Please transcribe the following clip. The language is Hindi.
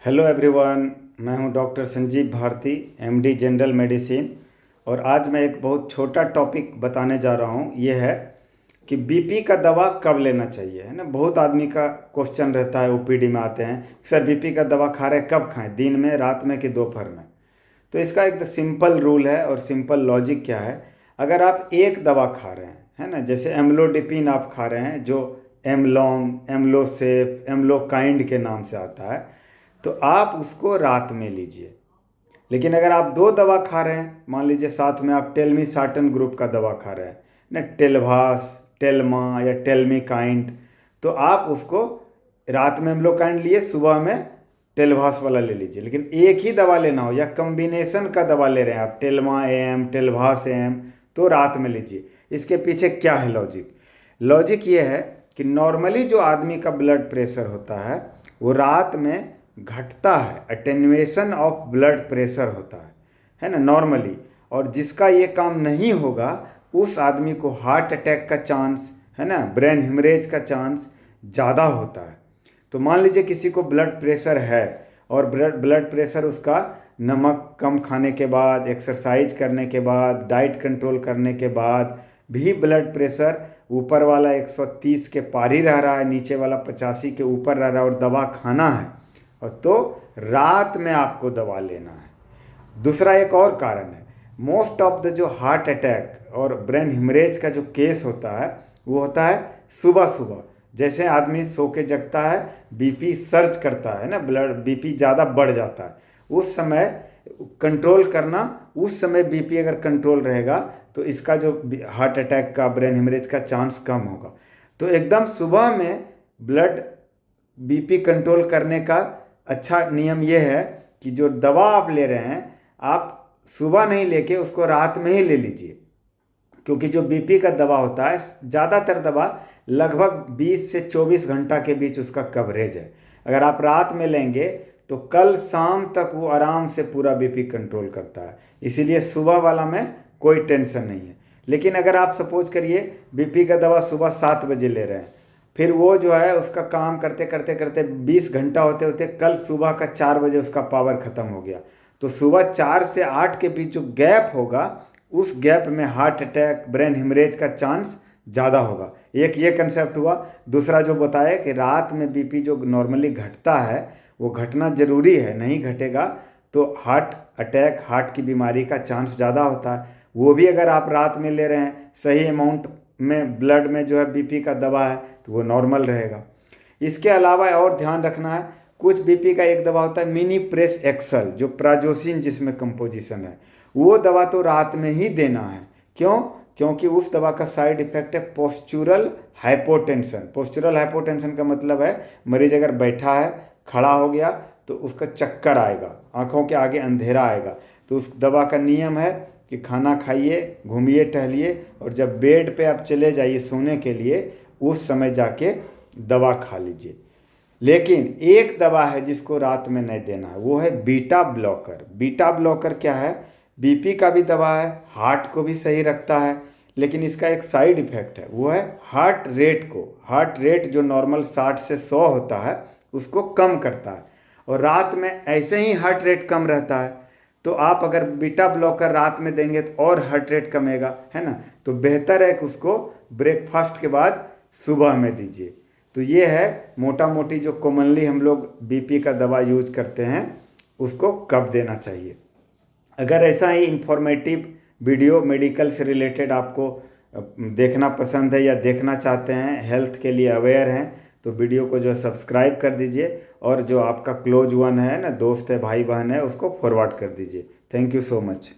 हेलो एवरीवन, मैं हूं doctor Sanjeev Bharti, MD general medicine. और आज मैं एक बहुत छोटा टॉपिक बताने जा रहा हूं। यह है कि बीपी का दवा कब लेना चाहिए, है ना। बहुत आदमी का क्वेश्चन रहता है, ओपीडी में आते हैं, सर बीपी का दवा खा रहे हैं, कब खाएं, दिन में, रात में कि दोपहर में। तो इसका एक सिंपल रूल है और सिंपल लॉजिक क्या है। अगर आप एक दवा खा रहे हैं, है ना, जैसे एम्लोडिपिन आप खा रहे हैं, जो एमलॉन्ग, एम्लोसेफ, एम्लोकाइंड के नाम से आता है, तो आप उसको रात में लीजिए। लेकिन अगर आप दो दवा खा रहे हैं, मान लीजिए साथ में आप टेल्मीसार्टन ग्रुप का दवा खा रहे हैं ना, टेल्वास, टेल्मा या टेल्मीकाइंड, तो आप उसको रात में एम्लोकाइंड लिए, सुबह में टेल्वास वाला ले लीजिए। लेकिन एक ही दवा लेना हो या कम्बिनेशन का दवा ले रहे हैं आप, टेल्मा एम, टेल्वास एम, तो रात में लीजिए। इसके पीछे क्या है लॉजिक? लॉजिक ये है कि नॉर्मली जो आदमी का ब्लड प्रेशर होता है वो रात में घटता है, अटेन्युएशन ऑफ ब्लड प्रेशर होता है ना, नॉर्मली। और जिसका ये काम नहीं होगा उस आदमी को हार्ट अटैक का चांस, है ना, ब्रेन हेमरेज का चांस ज़्यादा होता है। तो मान लीजिए किसी को ब्लड प्रेशर है और ब्लड प्रेशर उसका नमक कम खाने के बाद, एक्सरसाइज करने के बाद, डाइट कंट्रोल करने के बाद भी ब्लड प्रेशर ऊपर वाला 130 के पार ही रह रहा है, नीचे वाला 85 के ऊपर रह रहा है और दवा खाना है, और तो रात में आपको दवा लेना है। दूसरा एक और कारण है, मोस्ट ऑफ द जो हार्ट अटैक और ब्रेन हिमरेज का जो केस होता है वो होता है सुबह सुबह। जैसे आदमी सो के जगता है, बीपी सर्ज करता है ना, ब्लड बीपी ज़्यादा बढ़ जाता है, उस समय कंट्रोल करना, उस समय बीपी अगर कंट्रोल रहेगा तो इसका जो हार्ट अटैक का, ब्रेन हिमरेज का चांस कम होगा। तो एकदम सुबह में ब्लड बीपी कंट्रोल करने का अच्छा नियम यह है कि जो दवा आप ले रहे हैं आप सुबह नहीं लेके उसको रात में ही ले लीजिए। क्योंकि जो बीपी का दवा होता है, ज़्यादातर दवा लगभग 20 से 24 घंटा के बीच उसका कवरेज है। अगर आप रात में लेंगे तो कल शाम तक वो आराम से पूरा बीपी कंट्रोल करता है, इसीलिए सुबह वाला में कोई टेंशन नहीं है। लेकिन अगर आप सपोज करिए बीपी का दवा सुबह 7 बजे ले रहे हैं, फिर वो जो है उसका काम करते करते करते 20 घंटा होते होते कल सुबह का 4 बजे उसका पावर ख़त्म हो गया, तो सुबह 4 से 8 के बीच जो गैप होगा उस गैप में हार्ट अटैक, ब्रेन हिमरेज का चांस ज़्यादा होगा। एक ये कंसेप्ट हुआ। दूसरा जो बताया कि रात में बीपी जो नॉर्मली घटता है वो घटना ज़रूरी है, नहीं घटेगा तो हार्ट अटैक, हार्ट की बीमारी का चांस ज़्यादा होता है। वो भी अगर आप रात में ले रहे हैं, सही अमाउंट में ब्लड में जो है बीपी का दवा है तो वो नॉर्मल रहेगा। इसके अलावा और ध्यान रखना है, कुछ बीपी का एक दवा होता है मिनी प्रेस एक्सल, जो प्राजोसिन जिसमें कंपोजिशन है, वो दवा तो रात में ही देना है। क्यों? क्योंकि उस दवा का साइड इफेक्ट है पोस्चुरल हाइपोटेंशन। पोस्चुरल हाइपोटेंशन का मतलब है मरीज अगर बैठा है, खड़ा हो गया तो उसका चक्कर आएगा, आंखों के आगे अंधेरा आएगा। तो उस दवा का नियम है कि खाना खाइए, घूमिए, टहलिए, और जब बेड पे आप चले जाइए सोने के लिए उस समय जाके दवा खा लीजिए। लेकिन एक दवा है जिसको रात में नहीं देना है, वो है बीटा ब्लॉकर। बीटा ब्लॉकर क्या है? बीपी का भी दवा है, हार्ट को भी सही रखता है, लेकिन इसका एक साइड इफेक्ट है, वो है हार्ट रेट को, हार्ट रेट जो नॉर्मल 60 से 100 होता है उसको कम करता है। और रात में ऐसे ही हार्ट रेट कम रहता है, तो आप अगर बीटा ब्लॉकर रात में देंगे तो और हार्ट रेट कमेगा, है ना। तो बेहतर है कि उसको ब्रेकफास्ट के बाद सुबह में दीजिए। तो ये है मोटा मोटी जो कॉमनली हम लोग बीपी का दवा यूज करते हैं उसको कब देना चाहिए। अगर ऐसा ही इंफॉर्मेटिव वीडियो मेडिकल से रिलेटेड आपको देखना पसंद है या देखना चाहते हैं, हेल्थ के लिए अवेयर हैं, तो वीडियो को जो सब्सक्राइब कर दीजिए, और जो आपका क्लोज वन है ना, दोस्त है, भाई बहन है, उसको फॉरवर्ड कर दीजिए। Thank you so much.